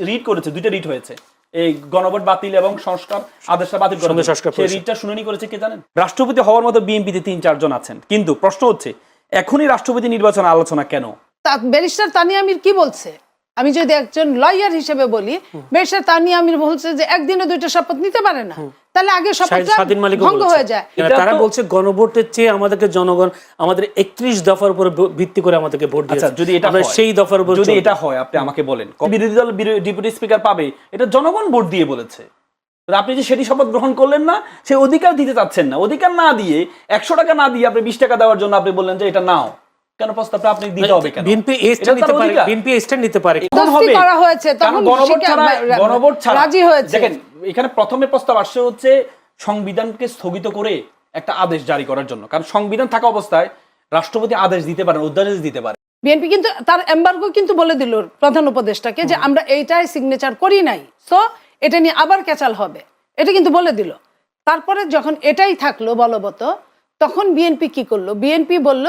Writ করেছে, দুইটা writ হয়েছে, এই গণভোট বাতিল এবং সংস্কার আদেশটা বাতিল করে সেই রিটটা শুনানি করেছে কে জানেন? রাষ্ট্রপতি হওয়ার মতো বিএনপিতে ৩-৪ জন আছেন, কিন্তু প্রশ্ন হচ্ছে এখনই রাষ্ট্রপতি নির্বাচন আলোচনা কেন? ব্যারিস্টার তানিয়া আমির কি বলছে? আমি যদি একজন লয়ার হিসেবে বলি, ব্যারিস্টার তানিয়া আমির বলছে যে একদিনে দুইটা শপথ নিতে পারে না, তাহলে আগে শপথটা ভঙ্গ হয়ে যায়। তারা বলছে গণভোটের চেয়ে আমাদেরকে জনগণ আমাদের 31 দফার উপর ভিত্তি করে আমাদেরকে ভোট দিয়েছে। আচ্ছা, যদি এটা আমরা সেই দফার উপর যদি এটা হয়, আপনি আমাকে বলেন বিরোধী দল ডেপুটি স্পিকার পাবে, এটা জনগণ ভোট দিয়ে বলেছে। আপনি যে সেটি শপথ গ্রহণ করলেন না, সে অধিকার দিতে চাচ্ছেন না, অধিকার না দিয়ে 100 টাকা না দিয়ে আপনি 20 টাকা দেওয়ার জন্য আপনি বললেন যে এটা নাও, কেন প্রস্তাবটা আপনি দিতে হবে কেন? বিএনপি এস্টা নিতে পারে, বিএনপি এস্টা নিতে পারে, তখন হবে করা হয়েছে, তখন গণভোট ছাড়া রাজি হয়েছে। দেখেন এখানে প্রথমে প্রস্তাব আসছে হচ্ছে সংবিধানকে স্থগিত করে একটা আদেশ জারি করার জন্য, কারণ সংবিধান থাকা অবস্থায় রাষ্ট্রপতি আদেশ দিতে পারেন, অধ্যাদেশ দিতে পারে। বিএনপি কিন্তু তার এমবার্গো কিন্তু বলে দিল প্রধান উপদেষ্টাকে যে আমরা এইটাই সিগনেচার করি নাই, সো এটা নিয়ে আবার ক্যাচাল হবে, এটা কিন্তু বলে দিল। তারপরে যখন এটাই থাকলো বলবৎ, তখন বিএনপি কি করলো? বিএনপি বলল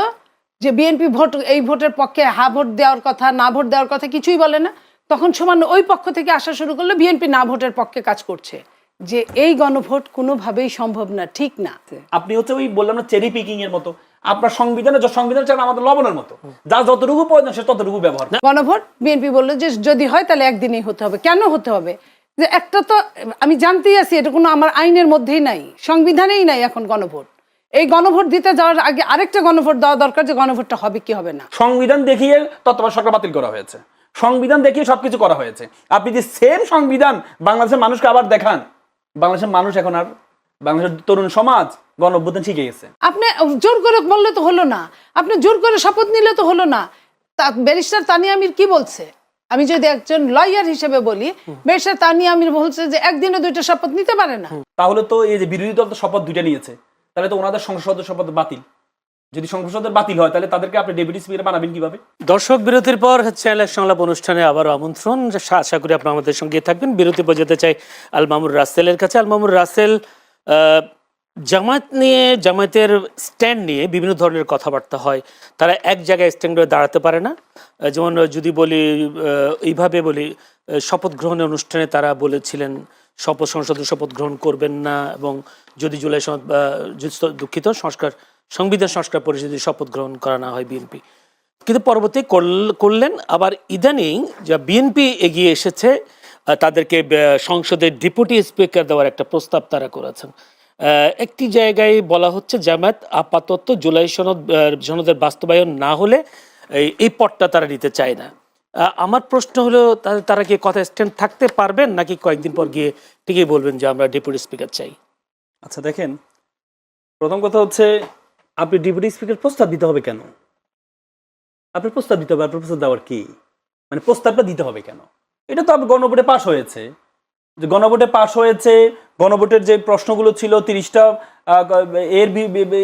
যে বিএনপি ভোট, এই ভোটের পক্ষে হা ভোট দেওয়ার কথা, না ভোট দেওয়ার কথা কিছুই বলে না। তখন সামান্য ওই পক্ষ থেকে আসা শুরু করলো বিএনপি না ভোটের পক্ষে কাজ করছে, যে এই গণভোট কোনোভাবেই সম্ভব না, ঠিক না। আপনি হচ্ছে ওই বললাম না চেরি পিকিং এর মতো, আপনার সংবিধান চান আমাদের লবণের মতো, যা যতটুকু প্রয়োজন সে ততটুকু ব্যবহার। গণভোট বিএনপি বললো যে যদি হয় তাহলে একদিনই হতে হবে। কেন হতে হবে? যে একটা তো আমি জানতেই আছি এটা কোনো আমার আইনের মধ্যেই নাই, সংবিধানেই নাই এখন গণভোট। এই গণভোট দিতে যাওয়ার আগে আরেকটা গণভোট দেওয়া দরকার, যে গণভোটটা হবে কি হবে না। সংবিধান দেখিয়ে তত্ত্বাবধায়ক সরকার বাতিল করা হয়েছে, সংবিধান দেখিয়ে সবকিছু করা হয়েছে। আপনি যে সেম সংবিধান বাংলাদেশের মানুষকে আবার দেখান, বাংলাদেশের মানুষ এখন আর, বাংলাদেশের তরুণ সমাজ গণঅভ্যুত্থান শিখে গেছে। আপনি জোর করে বললে তো হলো না, আপনি জোর করে শপথ নিলে তো হলো না। ব্যারিস্টার তানিয়া আমির কি বলছে? আমি যদি একজন লয়ার হিসেবে বলি, ব্যারিস্টার তানিয়া আমির বলছে যে একদিনে দুইটা শপথ নিতে পারে না। তাহলে তো এই যে বিরোধী দল তো শপথ দুইটা নিয়েছে, তাহলে তো ওনাদের সংসদের শপথ বাতিল। যদি সংসদের বাতিল হয় তাহলে তাদেরকে আপনি ডেপুটি স্পিকার বানাবেন কিভাবে? দর্শক, বিরতির পর চ্যানেল সংলাপ অনুষ্ঠানে আবারও আমন্ত্রণ। আশা করি আপনারা আমাদের সঙ্গে থাকবেন। বিরতি পর যেতে চাই আল মামুন রাসেলের কাছে। আল মামুন রাসেল, জামায়াত নিয়ে, জামায়াতের স্ট্যান্ড নিয়ে বিভিন্ন ধরনের কথাবার্তা হয়, তারা এক জায়গায় স্ট্যান্ড করে দাঁড়াতে পারে না। যেমন যদি বলি, এইভাবে বলি, শপথ গ্রহণের অনুষ্ঠানে তারা বলেছিলেন সংসদের শপথ গ্রহণ করবেন না, এবং যদি জুলাই দুঃখিত সংবিধান সংস্কার পরিষদে শপথ গ্রহণ করা না হয় বিএনপি, কিন্তু পরবর্তী করলেন। আবার ইদানিং যা বিএনপি এগিয়ে এসেছে, তাদেরকে সংসদের ডেপুটি স্পিকার দেওয়ার একটা প্রস্তাব তারা করেছেন। একটি জায়গায় বলা হচ্ছে জামায়াত আপাতত জুলাই সনদের বাস্তবায়ন না হলে এই পদটা তারা নিতে চায় না। আমার প্রশ্ন হলো, তারা কি কথা স্ট্যান্ড থাকতে পারবেন, নাকি কয়েকদিন পর গিয়ে ঠিকই বলবেন যে আমরা ডেপুটি স্পিকার চাই? আচ্ছা দেখেন, প্রথম কথা হচ্ছে আপনি ডেপুটি স্পিকার প্রস্তাব দিতে হবে কেন? আপনার প্রস্তাব দিতে হবে, আপনার প্রস্তাব দেওয়ার কি মানে প্রস্তাবটা দিতে হবে কেন? এটা তো আপনার গণভোটে পাশ হয়েছে, যে গণভোটে পাশ হয়েছে, গণভোটের যে প্রশ্নগুলো ছিল 30টা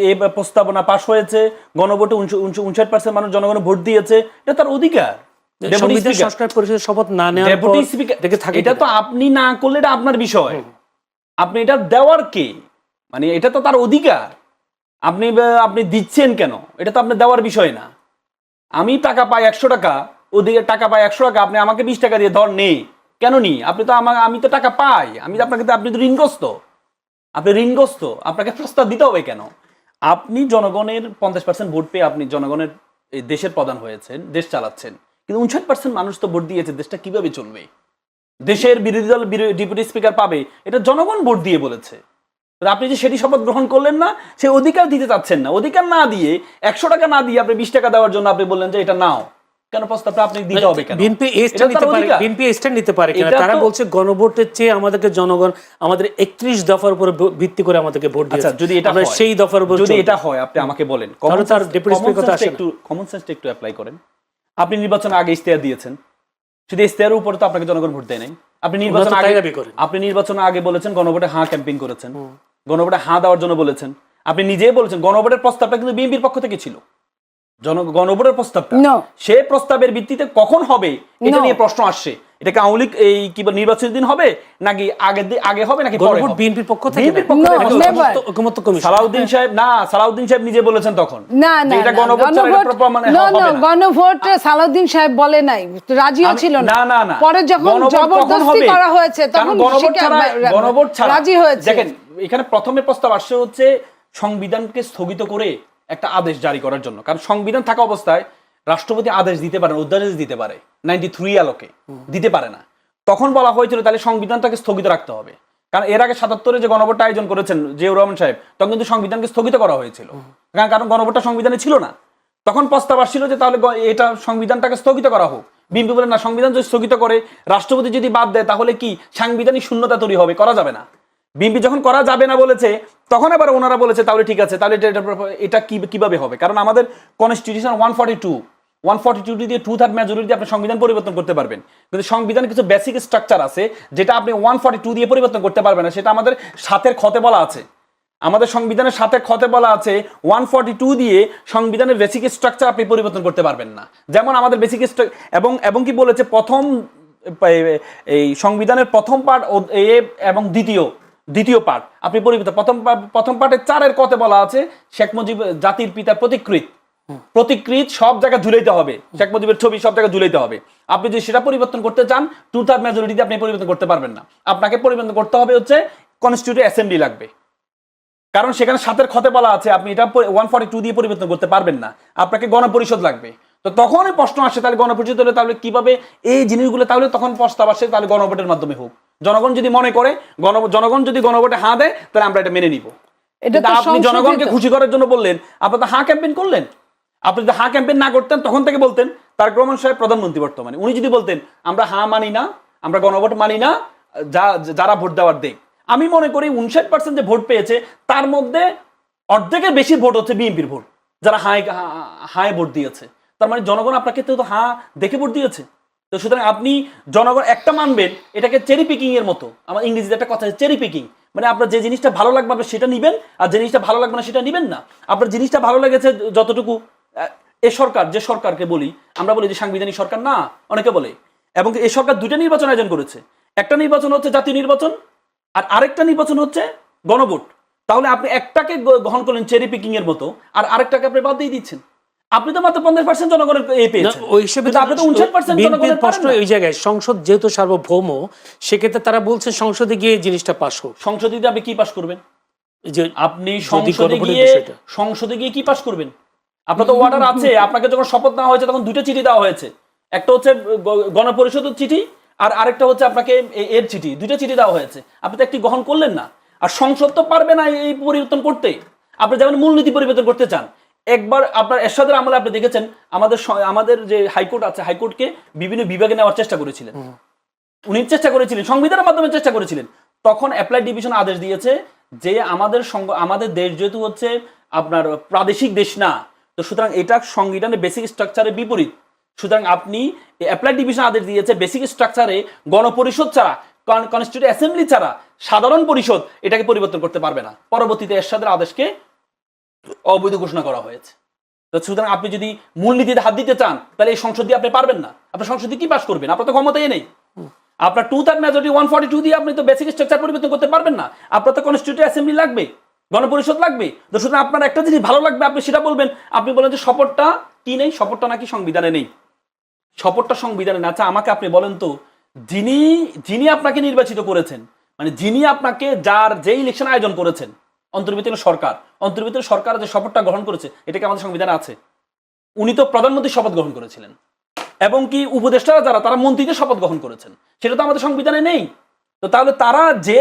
এর প্রস্তাবনা পাশ হয়েছে, গণভোটে 59% মানুষ জনগণ ভোট দিয়েছে, এটা তার অধিকার। সংস্কার পরিষদের শপথ না নেওয়ার ডেপুটি স্পিকার এটা তো আপনি না করলে এটা আপনার বিষয়, আপনি এটা দেওয়ার কে, মানে এটা তো তার অধিকার। আপনি দিচ্ছেন কেন? এটা তো আপনার দেওয়ার বিষয় না। আমি টাকা পাই 100 টাকা, ওদিকে টাকা পাই 100 টাকা, আপনি আমাকে 20 টাকা দিয়ে ধর নেই কেন নি? আপনি তো আমি তো টাকা পাই, আমি আপনাকে, আপনি তো ঋণগ্রস্ত, আপনাকে প্রস্তাব দিতে হবে কেন? আপনি জনগণের 50% ভোট পেয়ে আপনি জনগণের এই দেশের প্রধান হয়েছেন, দেশ চালাচ্ছেন, কিন্তু 59% মানুষ তো ভোট দিয়েছে, দেশটা কিভাবে চলবে? দেশের বিরোধী দল ডেপুটি স্পিকার পাবে, এটা জনগণ ভোট দিয়ে বলেছে। আপনি যে সেটি শপথ গ্রহণ করলেন না, সে অধিকার দিতে চাচ্ছেন না, অধিকার না দিয়ে 100 টাকা না দিয়ে আপনি 20 টাকা দেওয়ার জন্য আপনি বললেন যে এটা নাও, কেন প্রস্তাবটা আপনি দিতে হবে কেন? বিএনপি স্ট্যান্ড নিতে পারে কিনা? তারা বলছে গণভোটের চেয়ে আমাদেরকে জনগণ আমাদের 31 দফার উপর ভিত্তি করে আমাদেরকে ভোট দিয়েছে। যদি এটা হয়, সেই দফার উপর যদি এটা হয়, আপনি আমাকে বলেন, কমন সেন্সটা একটু অ্যাপ্লাই করেন। আপনি নির্বাচন আগে ইশতেহার দিয়েছেন, শুধু ইশতেহারের উপর তো আপনাকে জনগণ ভোট দেয় নাই। আপনি নির্বাচন আগে বলেছেন গণভোটে হাঁ ক্যাম্পেইন করেছেন, গণভোটে হাঁ দেওয়ার জন্য বলেছেন, আপনি নিজেই বলেছেন গণভোটের প্রস্তাবটা কিন্তু বিএনপির পক্ষ থেকে ছিল। গণভোটের প্রস্তাবটা, সে প্রস্তাবের ভিত্তিতে কখন হবে এটা নিয়ে প্রশ্ন আসছে, এটাকে আওয়ামী লীগ এই কি বলে নির্বাচনের দিন হবে নাকি আগে হবে নাকি পরে গণভোট হবে? বিএনপির পক্ষ থেকে বিএনপির পক্ষ No, থেকে never. ঐকমত্য কমিশন সালাউদ্দিন সাহেব সালাউদ্দিন সাহেব নিজে বলেছেন তখন না যে না এটা না, গণভোট ছাড়া এটা প্রমাণ হবে না। গণভোট সালাউদ্দিন সাহেব বলে নাই, রাজিও ছিল না। না পরে যখন গণভোট কখন জবরদস্তি হবে? করা হয়েছে কারণ তখন গণভোট ছাড়া রাজি হয়েছে। দেখেন এখানে প্রথমে প্রস্তাব আসছে হচ্ছে সংবিধানকে স্থগিত করে একটা আদেশ জারি করার জন্য, কারণ সংবিধান থাকা অবস্থায় রাষ্ট্রপতি আদেশ দিতে পারে, অধ্যাদেশ দিতে পারে 93 আলোকে দিতে পারে না। তখন বলা হয়েছিল তাহলে সংবিধানটাকে স্থগিত রাখতে হবে, কারণ এর আগে 77-এ যে গণভোটটা আয়োজন করেছেন জিয়াউর রহমান সাহেব, তখন কিন্তু সংবিধানকে স্থগিত করা হয়েছিল, কারণ গণভোটটা সংবিধানে ছিল না। তখন প্রস্তাব আসছিল যে তাহলে এটা সংবিধানটাকে স্থগিত করা হোক। বিএনপি বলে না, সংবিধান যদি স্থগিত করে রাষ্ট্রপতি যদি বাদ দেয় তাহলে কি সাংবিধানিক শূন্যতা তৈরি হবে, করা যাবে না। বিএনপি যখন করা যাবে না বলেছে তখন আবার ওনারা বলেছে তাহলে ঠিক আছে, তাহলে এটা কিভাবে হবে, কারণ আমাদের কনস্টিটিউশন 142 দিয়ে 2/3 মেজরিটি দিয়ে আপনি সংবিধান পরিবর্তন করতে পারবেন, কিন্তু সংবিধানের কিছু বেসিক স্ট্রাকচার আছে যেটা আপনি 142 দিয়ে পরিবর্তন করতে পারবেন না। সেটা আমাদের সাথের খতে বলা আছে, আমাদের সংবিধানের সাথে খতে বলা আছে 142 দিয়ে সংবিধানের বেসিক স্ট্রাকচার আপনি পরিবর্তন করতে পারবেন না। যেমন আমাদের বেসিক এবং কি বলেছে, প্রথম এই সংবিধানের প্রথম পার্ট এবং দ্বিতীয় পার্ট আপনি পরিবর্তন, প্রথম পার্টের 4-এর কতে বলা আছে শেখ মুজিব জাতির পিতার প্রতিকৃত সব জায়গায় ঝুলাইতে হবে, শেখ মুজিবের ছবি সব জায়গায় ঝুলাইতে হবে। আপনি যদি সেটা পরিবর্তন করতে চান 2/3 মেজরিটি দিয়ে আপনি পরিবর্তন করতে পারবেন না, আপনাকে পরিবর্তন করতে হবে হচ্ছে কনস্টিটিউটিভ অ্যাসেম্বলি লাগবে, কারণ সেখানে সাতের খতে বলা আছে আপনি এটা 142 দিয়ে পরিবর্তন করতে পারবেন না, আপনাকে গণপরিষদ লাগবে। তো তখনই প্রশ্ন আসে তাহলে গণপরিষদ হলে তাহলে কিভাবে এই জিনিসগুলো, তাহলে তখন প্রস্তাব আসে তাহলে গণভোটের মাধ্যমে হোক। জনগণ যদি মনে করে জনগণ যদি গণভোটে হাঁ দেয় তাহলে আমরা এটা মেনে নিব। আপনি জনগণকে খুশি করার জন্য বললেন, আপনি তো হাঁ ক্যাম্পেইন করলেন। আপনি যদি হাঁ ক্যাম্পেইন না করতেন তখন থেকে বলতেন তারেক রহমান সাহেব প্রধানমন্ত্রী বর্তমানে, উনি যদি বলতেন আমরা হাঁ মানি না, আমরা গণভোট মানি না, যারা ভোট দেওয়ার দেখ। আমি মনে করি 59% যে ভোট পেয়েছে তার মধ্যে অর্ধেকের বেশি ভোট হচ্ছে বিএনপির ভোট, যারা হায় ভোট দিয়েছে। তার মানে জনগণ আপনাকে তো হাঁ দেখে ভোট দিয়েছে। তো সুতরাং আপনি জনগণ একটা মানবেন, এটাকে চেরি পিকিং এর মতো, আমার ইংরেজিতে একটা কথা আছে চেরি পিকিং, মানে আপনার যে জিনিসটা ভালো লাগবে আপনি সেটা নিবেন, আর যে জিনিসটা ভালো লাগবে না সেটা নিবেন না। আপনার জিনিসটা ভালো লেগেছে যতটুকু, এ সরকার যে সরকারকে বলি আমরা বলি যে সাংবিধানিক সরকার না, অনেকে বলে, এবং এই সরকার 2টা নির্বাচন আয়োজন করেছে, একটা নির্বাচন হচ্ছে জাতীয় নির্বাচন আর আরেকটা নির্বাচন হচ্ছে গণভোট। তাহলে আপনি একটাকে গ্রহণ করলেন চেরি পিকিং এর মতো, আর আরেকটাকে আপনি বাদ দিয়ে দিচ্ছেন। আপনি তো মাত্র 50% জনগণের পেয়েছেন, ওই হিসেবে আপনি তো 59% জনগণের প্রশ্ন এই জায়গায়, সংসদ যেহেতু সার্বভৌম সেক্ষেত্রে তারা বলছে সংসদে গিয়ে এই জিনিসটা পাস হোক। সংসদে আপনি কি পাস করবেন? যে আপনি সংসদে গিয়ে কি পাস করবেন? আপনার তো অর্ডার আছে, আপনাকে যখন শপথ নেওয়া হয়েছে তখন 2টা চিঠি দেওয়া হয়েছে, একটা হচ্ছে গণপরিষদের চিঠি আর আরেকটা হচ্ছে আপনাকে এর চিঠি, 2টা চিঠি দেওয়া হয়েছে, আপনি তো একটি গ্রহণ করলেন না। আর সংসদ তো পারবে না এই পরিবর্তন করতে। আপনি যেমন মূলনীতি পরিবর্তন করতে চান, একবার আপনার এরশাদের আমলে আপনি দেখেছেন আমাদের যে হাইকোর্ট আছে, হাইকোর্টকে বিভিন্ন বিভাগে নেওয়ার চেষ্টা করেছিলেন, উনি চেষ্টা করেছিলেন, সংবিধানের মাধ্যমে চেষ্টা করেছিলেন। তখন অ্যাপ্লাই ডিভিশন আদেশ দিয়েছে যে আমাদের দেশ যেহেতু হচ্ছে আপনার প্রাদেশিক দেশ না, তো সুতরাং এটা সংবিধানের বেসিক স্ট্রাকচারের বিপরীত। সুতরাং আপনি অ্যাপ্লাই ডিভিশন আদেশ দিয়েছে বেসিক স্ট্রাকচারে গণপরিষদ ছাড়া, কনস্টিটিউটিভ অ্যাসেম্বলি ছাড়া সাধারণ পরিষদ এটাকে পরিবর্তন করতে পারবে না। পরবর্তীতে এরশাদের আদেশকে অবৈধ ঘোষণা করা হয়েছে। তো সুতরাং আপনি যদি মূলনীতিতে হাত দিতে চান তাহলে এই সংসদ দিয়ে আপনি পারবেন না। আপনার সংসদে কি পাস করবেন? আপনার তো ক্ষমতাই নেই। আপনার 2/3 মেজরিটি 142 দিয়ে আপনি তো বেসিক স্ট্রাকচার পরিবর্তন করতে পারবেন না। আপনার তো কনস্টিটিউটিভ অ্যাসেম্বলি লাগবে, গণপরিষদ লাগবে। তো সুতরাং আপনার একটা জিনিস ভালো লাগবে, আপনি সেটা বলবেন। আপনি বলেন যে শপথটা কি নেই, শপথটা নাকি সংবিধানে নেই, শপথটা সংবিধানে না। আচ্ছা আমাকে আপনি বলেন তো, যিনি আপনাকে নির্বাচিত করেছেন, মানে যিনি আপনাকে যে ইলেকশন আয়োজন করেছেন, অন্তর্বর্তীকালীন সরকার যে শপথটা গ্রহণ করেছে, এটা কি আমাদের সংবিধানে আছে? উনি তো প্রধানমন্ত্রী শপথ গ্রহণ করেছিলেন, এবং কি উপদেষ্টারা যারা তারা মন্ত্রীদের শপথ গ্রহণ করেছেন, সেটা তো আমাদের সংবিধানে নেই। তো তাহলে তারা যে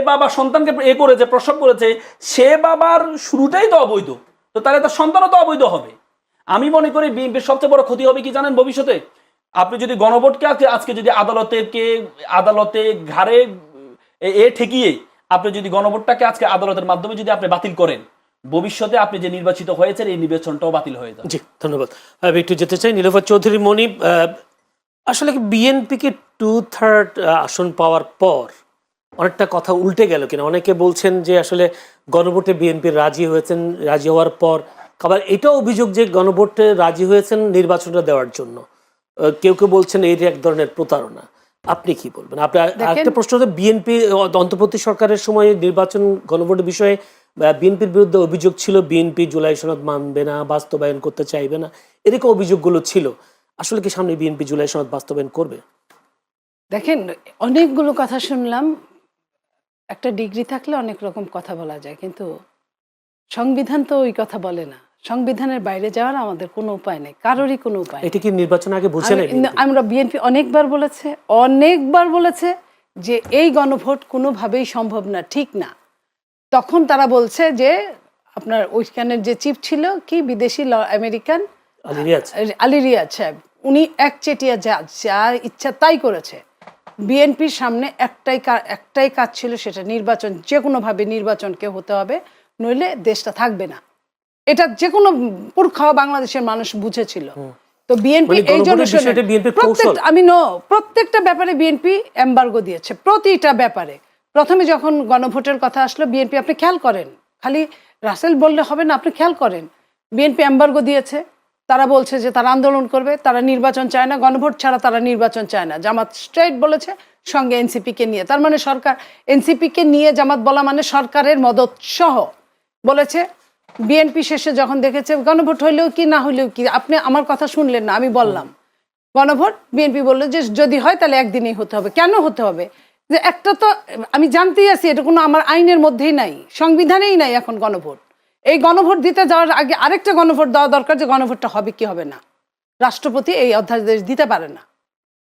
বাবা সন্তানকে করেছে, প্রসব করেছে, সে বাবার শুরুটাই তো অবৈধ, তো তাহলে তার সন্তানও তো অবৈধ হবে। আমি মনে করি বিএনপির সবচেয়ে বড় ক্ষতি হবে কি জানেন ভবিষ্যতে? আপনি যদি গণভোটকে আজকে যদি আদালতে ঘাড়ে ঠেকিয়ে আপনি যদি গণভোটটাকে আজকে আদালতের মাধ্যমে যদি আপনি বাতিল করেন, ভবিষ্যতে আপনি যে নির্বাচিত হয়েছেন এই নির্বাচনটাও বাতিল হয়ে যাবে। জি, ধন্যবাদ। আমি একটু যেতে চাই নীলোফার চৌধুরী মনি, আসলে বিএনপিকে 2/3 আসন পাওয়ার পর অনেকটা কথা উল্টে গেল কিনা? অনেকে বলছেন যে আসলে গণভোটে বিএনপি রাজি হওয়ার পর আবার এটাও অভিযোগ যে গণভোটে রাজি হয়েছেন নির্বাচনটা দেওয়ার জন্য। কেউ কেউ বলছেন এর এক ধরনের প্রতারণা। আপনি কি বলবেন? আপনার আরেকটা প্রশ্ন হচ্ছে, বিএনপি অন্তর্বর্তী সরকারের সময় নির্বাচন গণভোটের বিষয়ে বিএনপির বিরুদ্ধে অভিযোগ ছিল, বিএনপি জুলাই সনদ মানবে না, বাস্তবায়ন করতে চাইবে না, এরকম অভিযোগগুলো ছিল। আসলে কি সামনে বিএনপি জুলাই সনদ বাস্তবায়ন করবে? দেখেন, অনেকগুলো কথা শুনলাম। একটা ডিগ্রি থাকলে অনেক রকম কথা বলা যায়, কিন্তু সংবিধান তো ওই কথা বলে না। সংবিধানের বাইরে যাওয়ার আমাদের কোনো উপায় নেই, কারোরই কোনো উপায় নেই। এটা কি নির্বাচন আগে বুঝে নেই? আমরা বিএনপি অনেকবার বলেছে যে এই গণভোট কোনোভাবেই সম্ভব না, ঠিক না। তখন তারা বলছে যে আপনার ওইখানের যে চিফ ছিল কি বিদেশি আমেরিকান আলী রিয়াজ সাহেব, উনি একচেটিয়া যা ইচ্ছা তাই করেছে। বিএনপির সামনে একটাই কাজ ছিল, সেটা নির্বাচন, যে কোনোভাবে নির্বাচনকে হতে হবে, নইলে দেশটা থাকবে না। এটা যে কোনো পুরখা বাংলাদেশের মানুষ বুঝেছিল। তো বিএনপি এই জন্য প্রত্যেকটা ব্যাপারে বিএনপি এমবার্গো দিয়েছে, প্রতিটা ব্যাপারে। প্রথমে যখন গণভোটের কথা আসলো, বিএনপি, আপনি খেয়াল করেন, খালি রাসেল বললে হবে না, আপনি খেয়াল করেন, বিএনপি এমবার্গো দিয়েছে। তারা বলছে যে তারা আন্দোলন করবে, তারা নির্বাচন চায় না, গণভোট ছাড়া তারা নির্বাচন চায় না। জামাত স্ট্রেট বলেছে, সঙ্গে এনসিপিকে নিয়ে, তার মানে সরকার, এনসিপিকে নিয়ে জামাত বলা মানে সরকারের মদত সহ বলেছে। বিএনপি শেষে যখন দেখেছে গণভোট হইলেও কি না হইলেও কি, আপনি আমার কথা শুনলেন না, আমি বললাম গণভোট, বিএনপি বললো যে যদি হয় তাহলে একদিনেই হতে হবে। কেন হতে হবে? যে একটা তো আমি জানতেই আছি, এটা কোনো আমার আইনের মধ্যেই নাই, সংবিধানেই নাই এখন গণভোট। এই গণভোট দিতে যাওয়ার আগে আরেকটা গণভোট দেওয়া দরকার, যে গণভোটটা হবে কি হবে না। রাষ্ট্রপতি এই অধ্যাদেশ দিতে পারে না।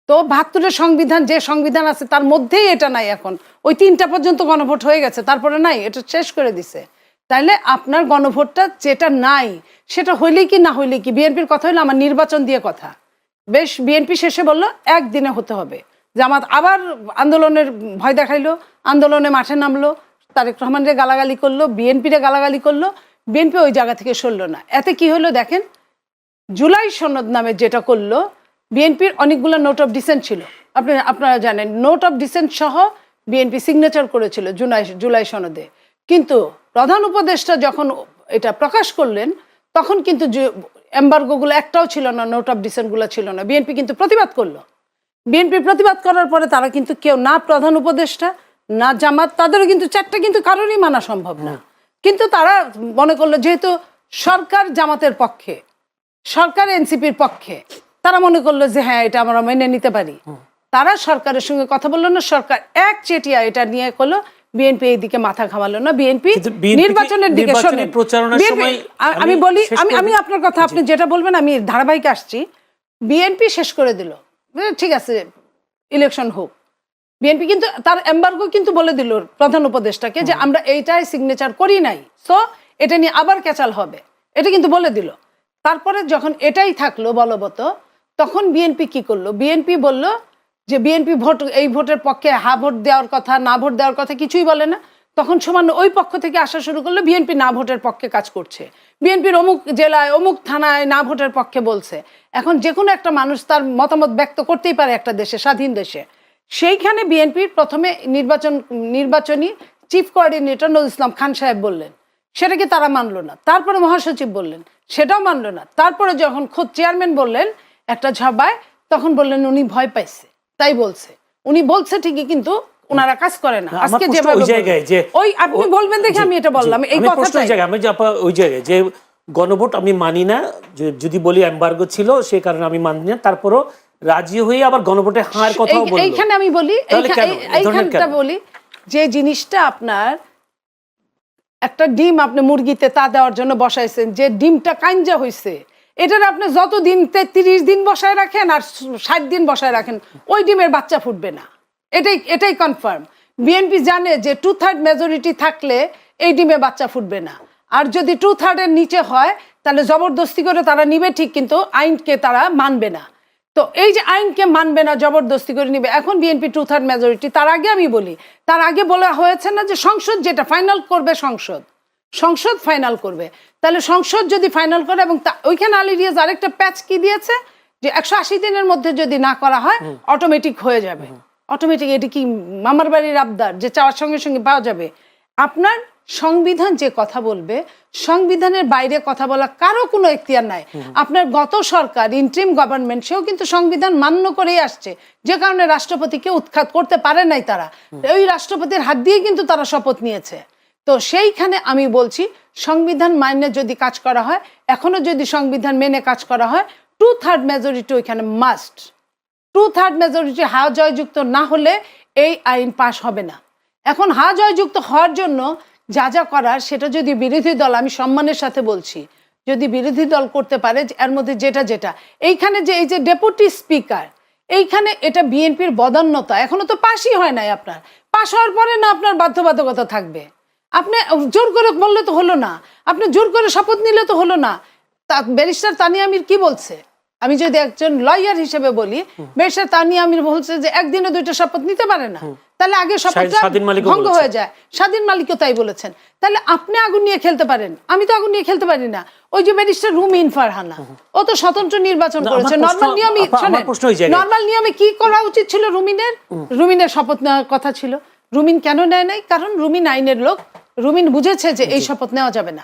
তো ৭২-এর সংবিধান, যে সংবিধান আছে তার মধ্যেই এটা নাই। এখন ওই ৩টা পর্যন্ত গণভোট হয়ে গেছে, তারপরে নাই, এটা শেষ করে দিছে। তাইলে আপনার গণভোটটা যেটা নাই সেটা হইলেই কি না হইলে কি? বিএনপির কথা হইলো আমার নির্বাচন দিয়ে কথা, বেশ, বিএনপি শেষে বললো একদিনে হতে হবে। জামাত আবার আন্দোলনের ভয় দেখাইলো, আন্দোলনে মাঠে নামলো, তারেক রহমানরে গালাগালি করলো, বিএনপিরে গালাগালি করলো, বিএনপি ওই জায়গা থেকে সরলো না। এতে কি হলো দেখেন, জুলাই সনদ নামে যেটা করলো, বিএনপির অনেকগুলো নোট অফ ডিসেন্ট ছিল, আপনারা জানেন, নোট অফ ডিসেন্ট সহ বিএনপি সিগনেচার করেছিল জুলাই সনদে। কিন্তু প্রধান উপদেষ্টা যখন এটা প্রকাশ করলেন, তখন কিন্তু এমবার্গোগুলো একটাও ছিল না, নোট অফ ডিসেন্টগুলো ছিল না। বিএনপি কিন্তু প্রতিবাদ করলো। বিএনপি প্রতিবাদ করার পরে তারা কিন্তু কেউ, না প্রধান উপদেষ্টা না জামাত, তাদেরও কিন্তু চারটা কিন্তু কারোরই মানা সম্ভব না। কিন্তু তারা মনে করলো যেহেতু সরকার জামাতের পক্ষে, সরকার এনসিপির পক্ষে, তারা মনে করলো যে হ্যাঁ এটা আমরা মেনে নিতে পারি। তারা সরকারের সঙ্গে কথা বললো না, সরকার একচেটিয়া এটা নিয়ে করলো। বিএনপি এই দিকে মাথা ঘামালো না, বিএনপি নির্বাচনের দিকে। আমি বলি, আমি আপনার কথা, আপনি যেটা বলবেন আমি ধারাবাহিক আসছি। বিএনপি শেষ করে দিল, ঠিক আছে ইলেকশন হোক। বিএনপি কিন্তু তার এমবার্গো কিন্তু বলে দিল প্রধান উপদেষ্টাকে যে আমরা এইটাই সিগনেচার করি নাই, সো এটা নিয়ে আবার ক্যাচাল হবে, এটা কিন্তু বলে দিল। তারপরে যখন এটাই থাকলো বলবৎ, তখন বিএনপি কি করলো? বিএনপি বলল যে বিএনপি ভোট, এই ভোটের পক্ষে হা ভোট দেওয়ার কথা, না ভোট দেওয়ার কথা কিছুই বলে না। তখন সামান্য ওই পক্ষ থেকে আসা শুরু করলো, বিএনপি না ভোটের পক্ষে কাজ করছে, বিএনপির অমুক জেলায় অমুক থানায় না ভোটের পক্ষে বলছে। এখন যে কোনো একটা মানুষ তার মতামত ব্যক্ত করতেই পারে একটা দেশে, স্বাধীন দেশে। সেইখানে বিএনপির প্রথমে নির্বাচনী চিফ কোঅর্ডিনেটর নজরুল ইসলাম খান সাহেব বললেন, সেটাকে তারা মানলো না। তারপরে মহাসচিব বললেন, সেটাও মানলো না। তারপরে যখন খোদ চেয়ারম্যান বললেন একটা সভায়, তখন বললেন উনি ভয় পাইছে, তাই বলছে। উনি বলছে ঠিকই, কিন্তু ওনারা কাজ করে না। আজকে যেভাবে ওই আপনি বলবেন দেখে আমি এটা বললাম, এই কথাটা ওই জায়গায় যে গণভোট আমি মানি না, যদি বলি এমবার্গো ছিল সে কারণে আমি মানি না, তারপরও রাজি হয়ে আবার গণভোটে হার কথাও বলল। এইখানে আমি বলি, এইখানটা বলি, যে জিনিসটা আপনার একটা ডিম আপনি মুরগিতে তা দেওয়ার জন্য বসাইছেন, যে ডিমটা কাঞ্জা হয়েছে, এটার আপনি যত দিন 30 দিন বসায় রাখেন আর 60 দিন বসায় রাখেন, ওই ডিমের বাচ্চা ফুটবে না। এটাই কনফার্ম। বিএনপি জানে যে 2/3 মেজরিটি থাকলে এই ডিমে বাচ্চা ফুটবে না। আর যদি 2/3 নিচে হয় তাহলে জবরদস্তি করে তারা নিবে ঠিক, কিন্তু আইনকে তারা মানবে না। তো এই যে আইনকে মানবে না, জবরদস্তি করে নিবে। এখন বিএনপি 2/3 মেজরিটি, তার আগে আমি বলি, তার আগে বলা হয়েছে না যে সংসদ যেটা ফাইনাল করবে, সংসদ ফাইনাল করবে। তাহলে সংসদ যদি ফাইনাল করে, এবং ওইখানে আলী রিয়াজ আরেকটা প্যাচ কি দিয়েছে, যে 180 দিনের মধ্যে যদি না করা হয় অটোমেটিক হয়ে যাবে। অটোমেটিক, এটি কি মামার বাড়ির আবদার যে চাওয়ার সঙ্গে সঙ্গে পাওয়া যাবে? আপনার সংবিধান যে কথা বলবে, সংবিধানের বাইরে কথা বলা কারো কোনো এখতিয়ার নাই। আপনার গত সরকার ইন্ট্রিম গভর্নমেন্ট সেও কিন্তু সংবিধান মান্য করেই আসছে, যে কারণে রাষ্ট্রপতিকে উৎখাত করতে পারে নাই তারা। ওই রাষ্ট্রপতির হাত দিয়ে কিন্তু তারা শপথ নিয়েছে। তো সেইখানে আমি বলছি সংবিধান মান্য যদি কাজ করা হয়, এখনো যদি সংবিধান মেনে কাজ করা হয়, 2/3 মেজরিটি ওইখানে মাস্ট। 2/3 মেজরিটি হা জয়যুক্ত না হলে এই আইন পাশ হবে না। এখন হা জয়যুক্ত হওয়ার জন্য যা যা করার সেটা যদি বিরোধী দল, আমি সম্মানের সাথে বলছি, যদি বিরোধী দল করতে পারে, এর মধ্যে যেটা এইখানে যে এই যে ডেপুটি স্পিকার, এইখানে এটা বিএনপির বদান্যতা, এখনো তো পাশই হয় নাই। আপনার পাশ হওয়ার পরে না আপনার বাধ্যবাধকতা থাকবে। আপনি জোর করে বললে তো হলো না, আপনি জোর করে শপথ নিলে তো হলো না। ব্যারিস্টার তানিয়া আমির কি বলছে, আমি যদি একজন লয়ার হিসেবে বলি, ব্যারিস্টার তানিয়া আমির বলছে যে একদিনে 2টা শপথ নিতে পারে না, তাহলে আগে শপথটা ভঙ্গ হয়ে যায়। স্বাধীন মালিকও তাই বলেছেন। তাহলে আপনি আগুন নিয়ে খেলতে পারেন, আমি তো আগুন নিয়ে খেলতে পারি না। ওই যে ব্যারিস্টার রুমিন ফারহানা, ও তো স্বতন্ত্র নির্বাচন করেছে। নর্মাল নিয়মে কি করা উচিত ছিল রুমিনের শপথ নেওয়ার কথা ছিল। রুমিন কেন নেয় নাই? কারণ রুমিন আইনের লোক, রুমিন বুঝেছে যে এই শপথ নেওয়া যাবে না।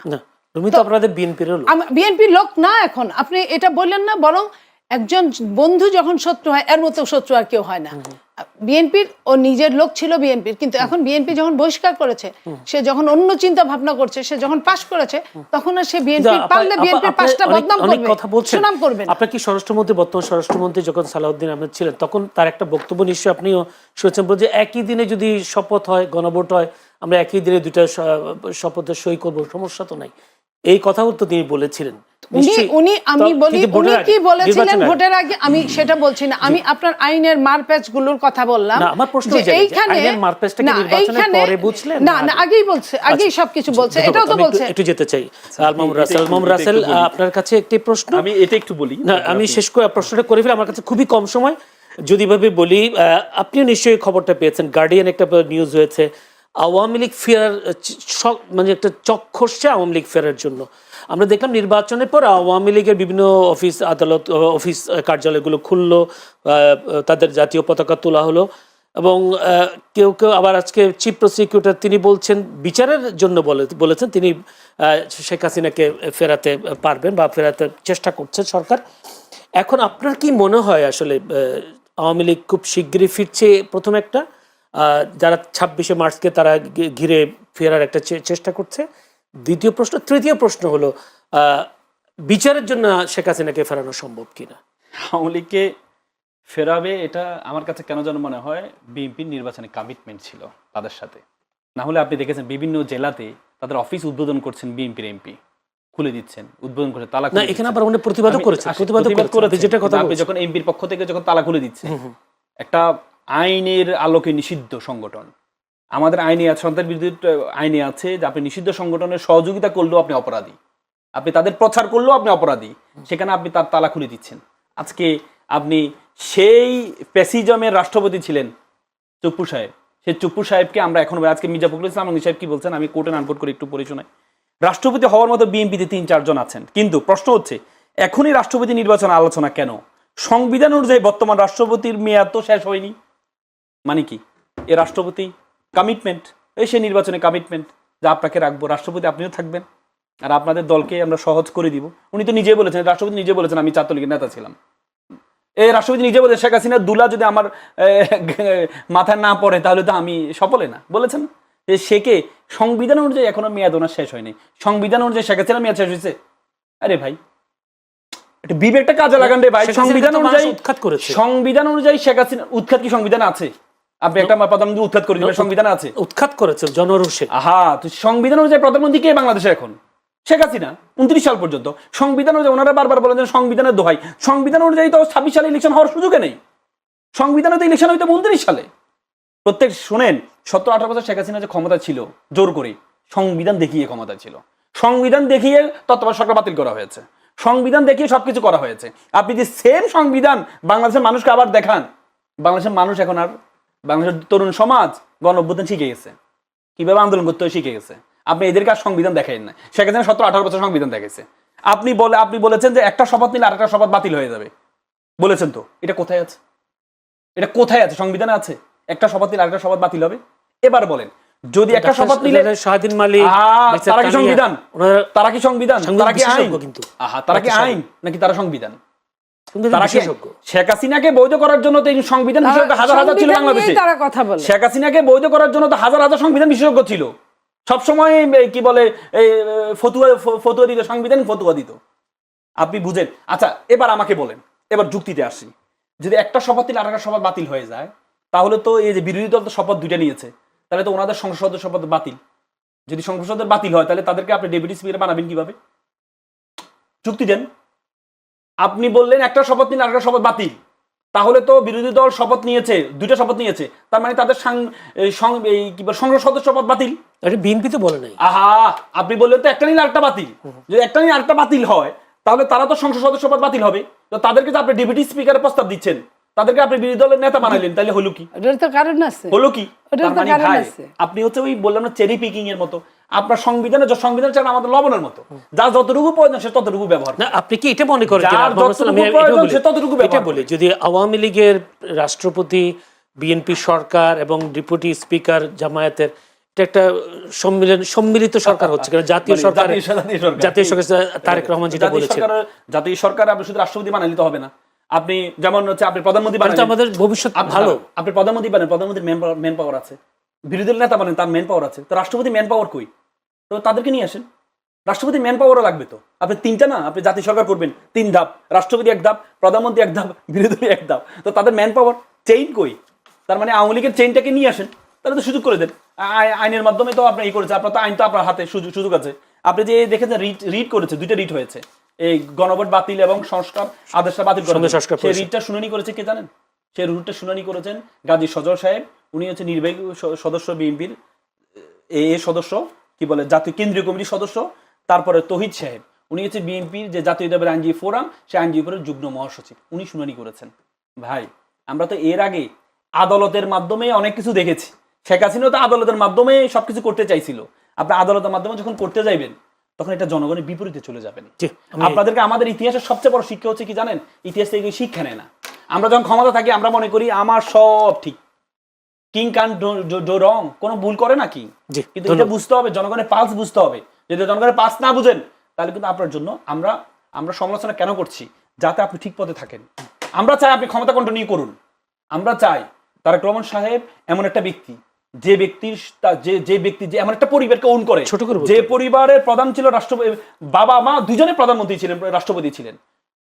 রুমিন তো আপনাদের বিএনপির লোক। বিএনপির লোক না, এখন আপনি এটা বললেন না, বরং একজন বন্ধু যখন শত্রু হয় এর মতো শত্রু আর কেউ হয় না। বিএনপির ও নিজের লোক ছিল বিএনপির, কিন্তু এখন বিএনপি যখন বহিষ্কার করেছে, সে যখন অন্য চিন্তা ভাবনা করছে, সে যখন পাশ করেছে, তখন আর সে বিএনপি পারলে বিএনপির পাঁচটা বদনাম করবে, কথা বলছেন, সুনাম করবে। আপনার কি স্বরাষ্ট্রমন্ত্রী, বর্তমান স্বরাষ্ট্রমন্ত্রী যখন সালাউদ্দিন আহমেদ ছিলেন, তখন তার একটা বক্তব্য নিশ্চয়ই আপনিও শুনেছেন, যে একই দিনে যদি শপথ হয়, গণভোট হয়, আমরা একই দিনে 2টা শপথের সই করবো, সমস্যা তো নাই। এই কথাও তো তিনি বলেছিলেন। উনি আমি বলি উনি কি বলেছিলেন ভোটের আগে, আমি সেটা বলছি না, আমি আপনার আইনের মারপ্যাচ গুলোর কথা বললাম। আমার প্রশ্ন আইনের মারপ্যাচটা কি নির্বাচনের পরে বুঝলেন? না না, আগেই বলছে, আগেই সবকিছু বলছে, এটাও তো বলছে। একটু যেতে চাই আলমামুর রাসেল, আপনার কাছে একটি প্রশ্ন, আমি এটা একটু বলি না, আমি শেষ করে প্রশ্নটা করে ফেলি, আমার কাছে খুবই কম সময়। যদি ভাবে বলি, আপনিও নিশ্চয়ই খবরটা পেয়েছেন, গার্ডিয়ান একটা নিউজ হয়েছে, আওয়ামী লীগ ফেরার মানে একটা চক্ষুষছে আওয়ামী লীগ ফেরার জন্য। আমরা দেখলাম নির্বাচনের পর আওয়ামী লীগের বিভিন্ন অফিস আদালত, অফিস কার্যালয়গুলো খুললো, তাদের জাতীয় পতাকা তোলা হলো, এবং কেউ কেউ আবার আজকে চিফ প্রসিকিউটর তিনি বলছেন, বিচারের জন্য বলেছেন তিনি শেখ হাসিনাকে ফেরাতে পারবেন বা ফেরাতে চেষ্টা করছে সরকার। এখন আপনার কি মনে হয় আসলে আওয়ামী লীগ খুব শীঘ্রই ফিরছে? প্রথম একটা, যারা 26শে মার্চকে তারা ঘিরে ফেরার একটা চেষ্টা করছে। দ্বিতীয় প্রশ্ন, তৃতীয় প্রশ্ন হলো, বিচারের জন্য শেখ হাসিনাকে ফেরানো সম্ভব কিনা? আওয়ামী লীগকে ফেরাবে, এটা আমার কাছে কেন যেন মনে হয় বিএনপির নির্বাচনে কমিটমেন্ট ছিল তাদের সাথে। না হলে আপনি দেখেছেন বিভিন্ন জেলাতে তাদের অফিস উদ্বোধন করছেন, বিএনপির এমপি খুলে দিচ্ছেন, উদ্বোধন করে তালা খুলে। এখানে আবার অনেক প্রতিবাদও করেছে, যেটা কথা আপনি যখন এমপির পক্ষ থেকে যখন তালা খুলে দিচ্ছে, একটা আইনের আলোকে নিষিদ্ধ সংগঠন, আমাদের আইনে সন্ত্রাস বিরোধী আইনে আছে যে আপনি নিষিদ্ধ সংগঠনের সহযোগিতা করলেও আপনি অপরাধী, আপনি তাদের প্রচার করলেও আপনি অপরাধী, সেখানে আপনি তার তালা খুলে দিচ্ছেন। আজকে আপনি সেই প্যাসিজমের রাষ্ট্রপতি ছিলেন চুপ্পু সাহেব, সেই চুপ্পু সাহেবকে আমরা এখন, আজকে মির্জা ফখরুল ইসলাম আলমগীর সাহেব কি বলছেন, আমি কোর্টে আনকোট করে একটু পড়ে শোনাই। রাষ্ট্রপতি হওয়ার মতো বিএনপিতে 3-4 জন আছেন, কিন্তু প্রশ্ন হচ্ছে এখনই রাষ্ট্রপতি নির্বাচন আলোচনা কেন? সংবিধান অনুযায়ী বর্তমান রাষ্ট্রপতির মেয়াদ তো শেষ হয়নি, মানে কি এ রাষ্ট্রপতি কমিটমেন্ট, এই সে নির্বাচনে কমিটমেন্ট যা আপনাকে রাখবো, রাষ্ট্রপতি আপনিও থাকবেন, আর আপনাদের দলকে আমরা সহজ করে দিব। উনি তো নিজে বলেছেন, রাষ্ট্রপতি নিজে বলেছেন আমি ছাত্রলীগের নেতা ছিলাম। এই রাষ্ট্রপতি নিজে বলেছেন শেখ হাসিনার দুলা যদি আমার মাথায় না পড়ে তাহলে তো আমি সফলে না, বলেছেন যে সেকে সংবিধান অনুযায়ী এখনো মেয়াদ ওনার শেষ হয়নি। সংবিধান অনুযায়ী শেখ হাসিনার মেয়াদ শেষ হয়েছে? আরে ভাই, এটা বিবেকটা কাজে লাগান রে ভাই। সংবিধান অনুযায়ী উৎখাত করেছে, সংবিধান অনুযায়ী শেখ হাসিনা উৎখাত কি সংবিধানে আছে? আপনি একটা প্রধানমন্ত্রী উৎখাত করে দিবেন, সংবিধানে আছে? উৎখাত করেছে জনরোষে। আহা, তো সংবিধান অনুযায়ী প্রধানমন্ত্রী কে বাংলাদেশে এখন? শেখ হাসিনা 29 সাল পর্যন্ত। সংবিধান অনুযায়ী ওনারা বারবার বলেন যে সংবিধানের দোহাই, সংবিধান অনুযায়ী তো 26 সালে ইলেকশন হওয়ার সুযোগে নেই, সংবিধানে তো ইলেকশন হইতো 29 সালে। প্রত্যেক শোনেন, 17-18 বছর শেখ হাসিনা যে ক্ষমতা ছিল জোর করে, সংবিধান দেখিয়ে ক্ষমতা ছিল, সংবিধান দেখিয়ে তত্ত্বাবধায়ক সরকার বাতিল করা হয়েছে, সংবিধান দেখিয়ে সবকিছু করা হয়েছে। আপনি যে সেম সংবিধান বাংলাদেশের মানুষকে আবার দেখান, বাংলাদেশের মানুষ এখন আর, বাংলাদেশের তরুণ সমাজ গণ-অভ্যুত্থান শিখে গেছে, কিভাবে আন্দোলন করতে হয় শিখে গেছে। আপনি এদেরকে আর সংবিধান দেখাইন না। শেখ হাসিনা 17-18 বছর সংবিধান দেখেছে। আপনি বলেছেন যে একটা শপথ নিলে আরেকটা শপথ বাতিল হয়ে যাবে, বলেছেন তো, এটা কোথায় আছে? এটা কোথায় আছে? সংবিধানে আছে একটা শপথ নিলে আরেকটা শপথ বাতিল হবে? এবার বলেন, যদি একটা শপথ নিলে শাহদিন মালিক, মিস্টার তারা কি তানিয়া, সংবিধান, ওনারা- তারা কি সংবিধান, তারা কি আইন, বিশেষজ্ঞ কিন্তু। তারা কি বিশেষজ্ঞ। আইন নাকি তারা সংবিধান? কিন্তু তারা কি বিশেষজ্ঞ। শেখ হাসিনাকে বৈধ করার জন্য তো এই সংবিধান বিশেষজ্ঞ হাজার হাজার ছিল সংবিধান বাংলাদেশে। নিয়েই তারা কথা বলে। শেখ হাসিনাকে বৈধ করার জন্য তো হাজার হাজার সংবিধান বিশেষজ্ঞ ছিল, সবসময় কি বলে এই ফতুয়া দিত, সংবিধান ফতুয়া দিত। আপনি বুঝেন? আচ্ছা এবার আমাকে বলেন, এবার যুক্তিতে আসি, যদি একটা শপথ নিলে আরেকটা শপথ বাতিল হয়ে যায়, তাহলে তো এই যে বিরোধী দল তো শপথ দুইটা নিয়েছে, তাহলে তো ওনাদের সংসদের শপথ বাতিল। যদি সংসদের বাতিল হয় তাহলে তাদেরকে আপনি ডেপুটি স্পিকার বানাবেন কিভাবে? যুক্তি দেন। আপনি বললেন একটা শপথ নিলে আরেকটা শপথ বাতিল, তাহলে তো বিরোধী দল শপথ নিয়েছে, দুইটা শপথ নিয়েছে, তার মানে তাদের সংসদ সদস্য শপথ বাতিল। আরে বিএনপি তো বলে নাই। আহা, আপনি বললেন তো একটা নিলে আরেকটা বাতিল, যদি একটা নিলে আরেকটা বাতিল হয় তাহলে তারা তো সংসদ সদস্য পদ বাতিল হবে। তো তাদেরকে যে আপনি ডেপুটি স্পিকারের প্রস্তাব দিচ্ছেন, তাদেরকে আপনি বিরোধী দলের নেতা বানাইলেন, তাহলে হলো কি? এটার তো কারণ আছে। হলো কি? ওটার তার তো মানে কারণ ভাই, আছে। আপনি হচ্ছে ওই বললাম না চেরি পিকিং এর মতো, আপনার সংবিধান চান আমাদের লবণের মতো, যা যতটুকু প্রয়োজন সে ততটুকু ব্যবহার না, আপনি কি এটা মনে করেন যে যার আলমামুর রাসেল, আমি যতটুকু এটা প্রয়োজন বলি, সে ততটুকু এটা ব্যবহার বলি, করে। যদি আওয়ামী লীগের রাষ্ট্রপতি, বিএনপি সরকার এবং ডেপুটি স্পিকার জামায়াতের এটা একটা সম্মিলিত সরকার হচ্ছে, কারণ জাতীয় মানে সরকার, জাতীয় সরকার তারেক রহমান যেটা বলেছেন, জাতীয় সরকার আপনি শুধু রাষ্ট্রপতি বানাইলে তো হবে না। আপনি যেমন হচ্ছে আপনি প্রধানমন্ত্রী মানে তো বানাইলেন, আমাদের ভবিষ্যৎ ভালো। আপনি প্রধানমন্ত্রী বানেন, প্রধানমন্ত্রীর ম্যান পাওয়ার আছে, বিরোধী দল নেতা বানেন, তার ম্যান পাওয়ার আছে, তো রাষ্ট্রপতি ম্যান পাওয়ার কই? তো তাদেরকে নিয়ে আসেন, রাষ্ট্রপতি ম্যান পাওয়ারও লাগবে তো। আপনি তিনটা না, আপনি জাতীয় সরকার করবেন 3 ধাপ, রাষ্ট্রপতি 1 ধাপ, প্রধানমন্ত্রী 1 ধাপ, বিরোধী দল 1 ধাপ, তো তাদের ম্যান পাওয়ার চেইন কই? তার মানে আওয়ামী লীগের চেইনটাকে নিয়ে আসেন, তাহলে তো সুযোগ করে দেন। আইনের মাধ্যমে তো আপনি এই করেছে, আপনার তো আইন তো আপনার হাতে সুযোগ আছে। আপনি যে দেখেছেন রিট করেছে, 2টা রিট হয়েছে, এই গণভোট বাতিল এবং সংস্কার আদেশটা বাতিল করেছে, সেই রিটটা শুনানি করেছে কে জানেন? সেই রুটটা শুনানি করেছেন গাজী সজল সাহেব, উনি হচ্ছে নির্বাহী সদস্য বিএনপির এ সদস্য, কি বলে জাতীয় কেন্দ্রীয় কমিটির সদস্য। তারপরে তহিদ সাহেব, উনি হচ্ছে বিএনপির যে জাতীয় দলের আইনজীবী ফোরাম, সেই আইনজীবী ফোরামের যুগ্ম মহাসচিব, উনি শুনানি করেছেন। ভাই, আমরা তো এর আগে আদালতের মাধ্যমে অনেক কিছু দেখেছি। শেখ হাসিনা তো আদালতের মাধ্যমে সবকিছু করতে চাইছিল। আপনি আদালতের মাধ্যমে যখন করতে যাইবেন, তখন এটা জনগণের বিপরীতে চলে যাবেন। আপনাদেরকে আমাদের ইতিহাসের সবচেয়ে বড় শিক্ষা হচ্ছে কি জানেন? ইতিহাস থেকে শিক্ষা নেয় না। আমরা যখন ক্ষমতা থাকি আমরা মনে করি আমার সব ঠিক, কিং কান ডো রং, কোনো ভুল করে না কিং। কিন্তু এটা বুঝতে হবে, জনগণের পালস বুঝতে হবে। যদি জনগণের পালস না বুঝেন, তাহলে কিন্তু আপনার জন্য আমরা সমালোচনা কেন করছি? যাতে আপনি ঠিক পথে থাকেন। আমরা চাই আপনি ক্ষমতা কন্টিনিউ করুন। আমরা চাই তারেক রহমান সাহেব এমন একটা ব্যক্তি, যে ব্যক্তি যে এমন একটা পরিবারকে ওন করে, যে পরিবারের প্রধান ছিল রাষ্ট্রপতি, বাবা মা দুজনে প্রধানমন্ত্রী ছিলেন, রাষ্ট্রপতি ছিলেন।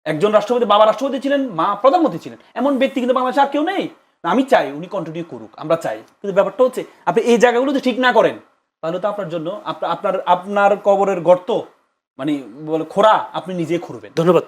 একজন রাষ্ট্রপতি, বাবা রাষ্ট্রপতি ছিলেন, মা প্রধানমন্ত্রী ছিলেন। এমন ব্যক্তি কিন্তু বাংলাদেশে আর কেউ নেই। আমি চাই উনি কন্টিনিউ করুক, আমরা চাই। কিন্তু ব্যাপারটা হচ্ছে আপনি এই জায়গাগুলো যদি ঠিক না করেন, তাহলে তো আপনার জন্য আপনার কবরের গর্ত, মানে খোঁড়া আপনি নিজেই খুঁড়বেন। ধন্যবাদ।